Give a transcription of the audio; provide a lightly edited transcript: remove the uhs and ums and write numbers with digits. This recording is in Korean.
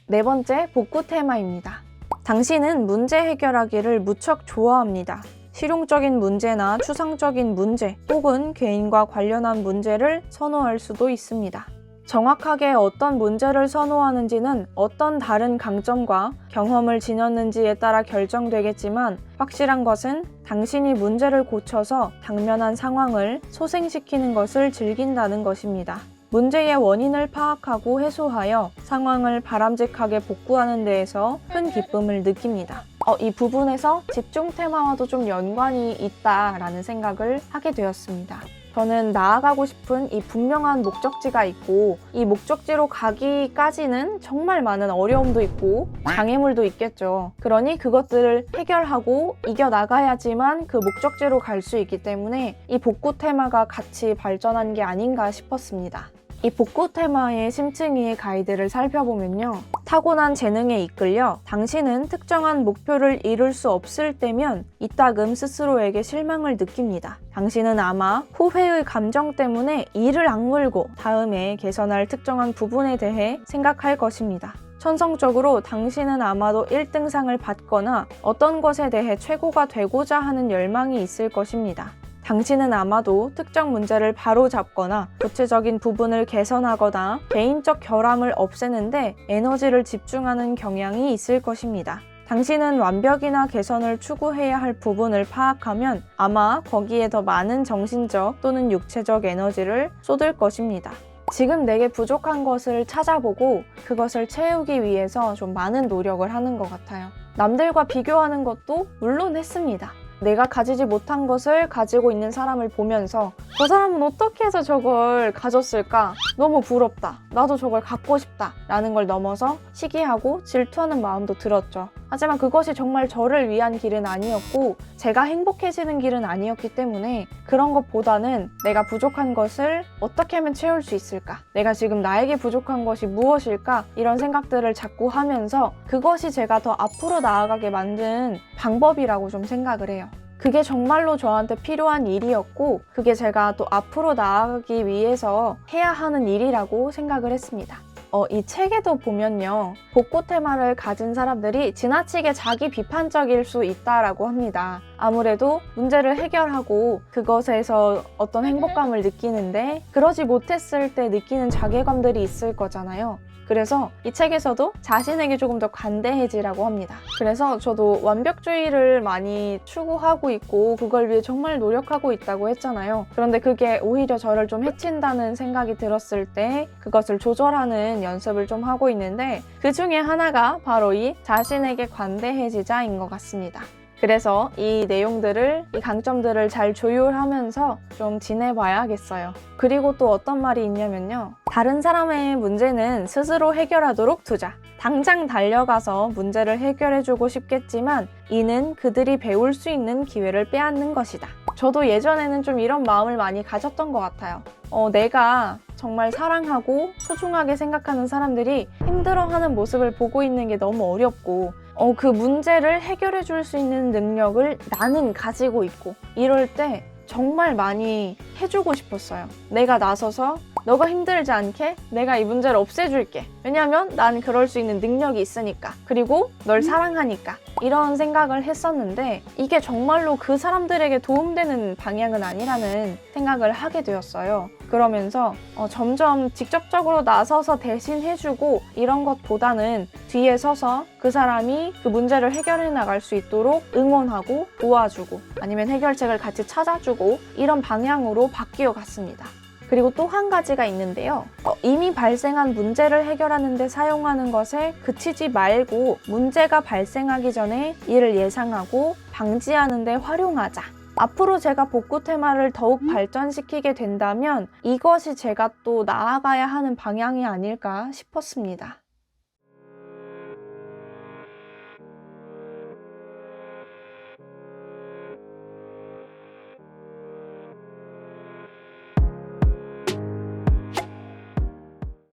네 번째, 복구 테마입니다. 당신은 문제 해결하기를 무척 좋아합니다. 실용적인 문제나 추상적인 문제 혹은 개인과 관련한 문제를 선호할 수도 있습니다. 정확하게 어떤 문제를 선호하는지는 어떤 다른 강점과 경험을 지녔는지에 따라 결정되겠지만 확실한 것은 당신이 문제를 고쳐서 당면한 상황을 소생시키는 것을 즐긴다는 것입니다. 문제의 원인을 파악하고 해소하여 상황을 바람직하게 복구하는 데에서 큰 기쁨을 느낍니다. 이 부분에서 집중 테마와도 좀 연관이 있다라는 생각을 하게 되었습니다. 저는 나아가고 싶은 이 분명한 목적지가 있고 이 목적지로 가기까지는 정말 많은 어려움도 있고 장애물도 있겠죠. 그러니 그것들을 해결하고 이겨나가야지만 그 목적지로 갈 수 있기 때문에 이 복구 테마가 같이 발전한 게 아닌가 싶었습니다. 이 복구 테마의 심층위의 가이드를 살펴보면요. 타고난 재능에 이끌려 당신은 특정한 목표를 이룰 수 없을 때면 이따금 스스로에게 실망을 느낍니다. 당신은 아마 후회의 감정 때문에 이를 악물고 다음에 개선할 특정한 부분에 대해 생각할 것입니다. 천성적으로 당신은 아마도 1등상을 받거나 어떤 것에 대해 최고가 되고자 하는 열망이 있을 것입니다. 당신은 아마도 특정 문제를 바로잡거나 구체적인 부분을 개선하거나 개인적 결함을 없애는데 에너지를 집중하는 경향이 있을 것입니다. 당신은 완벽이나 개선을 추구해야 할 부분을 파악하면 아마 거기에 더 많은 정신적 또는 육체적 에너지를 쏟을 것입니다. 지금 내게 부족한 것을 찾아보고 그것을 채우기 위해서 좀 많은 노력을 하는 것 같아요. 남들과 비교하는 것도 물론 했습니다. 내가 가지지 못한 것을 가지고 있는 사람을 보면서 저 사람은 어떻게 해서 저걸 가졌을까? 너무 부럽다. 나도 저걸 갖고 싶다. 라는 걸 넘어서 시기하고 질투하는 마음도 들었죠. 하지만 그것이 정말 저를 위한 길은 아니었고 제가 행복해지는 길은 아니었기 때문에 그런 것보다는 내가 부족한 것을 어떻게 하면 채울 수 있을까? 내가 지금 나에게 부족한 것이 무엇일까? 이런 생각들을 자꾸 하면서 그것이 제가 더 앞으로 나아가게 만든 방법이라고 좀 생각을 해요. 그게 정말로 저한테 필요한 일이었고 그게 제가 또 앞으로 나아가기 위해서 해야 하는 일이라고 생각을 했습니다. 이 책에도 보면요. 복구 테마를 가진 사람들이 지나치게 자기 비판적일 수 있다라고 합니다. 아무래도 문제를 해결하고 그것에서 어떤 행복감을 느끼는데 그러지 못했을 때 느끼는 자괴감들이 있을 거잖아요. 그래서 이 책에서도 자신에게 조금 더 관대해지라고 합니다. 그래서 저도 완벽주의를 많이 추구하고 있고 그걸 위해 정말 노력하고 있다고 했잖아요. 그런데 그게 오히려 저를 좀 해친다는 생각이 들었을 때 그것을 조절하는 연습을 좀 하고 있는데 그 중에 하나가 바로 이 자신에게 관대해지자인 것 같습니다. 그래서 이 내용들을, 이 강점들을 잘 조율하면서 좀 지내봐야겠어요. 그리고 또 어떤 말이 있냐면요. 다른 사람의 문제는 스스로 해결하도록 두자. 당장 달려가서 문제를 해결해주고 싶겠지만 이는 그들이 배울 수 있는 기회를 빼앗는 것이다. 저도 예전에는 좀 이런 마음을 많이 가졌던 것 같아요. 내가 정말 사랑하고 소중하게 생각하는 사람들이 힘들어하는 모습을 보고 있는 게 너무 어렵고 그 문제를 해결해 줄 수 있는 능력을 나는 가지고 있고 이럴 때 정말 많이 해주고 싶었어요. 내가 나서서 너가 힘들지 않게 내가 이 문제를 없애줄게. 왜냐면 난 그럴 수 있는 능력이 있으니까. 그리고 널 사랑하니까. 이런 생각을 했었는데 이게 정말로 그 사람들에게 도움되는 방향은 아니라는 생각을 하게 되었어요. 그러면서 점점 직접적으로 나서서 대신 해주고 이런 것보다는 뒤에 서서 그 사람이 그 문제를 해결해 나갈 수 있도록 응원하고 도와주고 아니면 해결책을 같이 찾아주고 이런 방향으로 바뀌어 갔습니다. 그리고 또 한 가지가 있는데요. 이미 발생한 문제를 해결하는 데 사용하는 것에 그치지 말고 문제가 발생하기 전에 이를 예상하고 방지하는 데 활용하자. 앞으로 제가 복구 테마를 더욱 발전시키게 된다면 이것이 제가 또 나아가야 하는 방향이 아닐까 싶었습니다.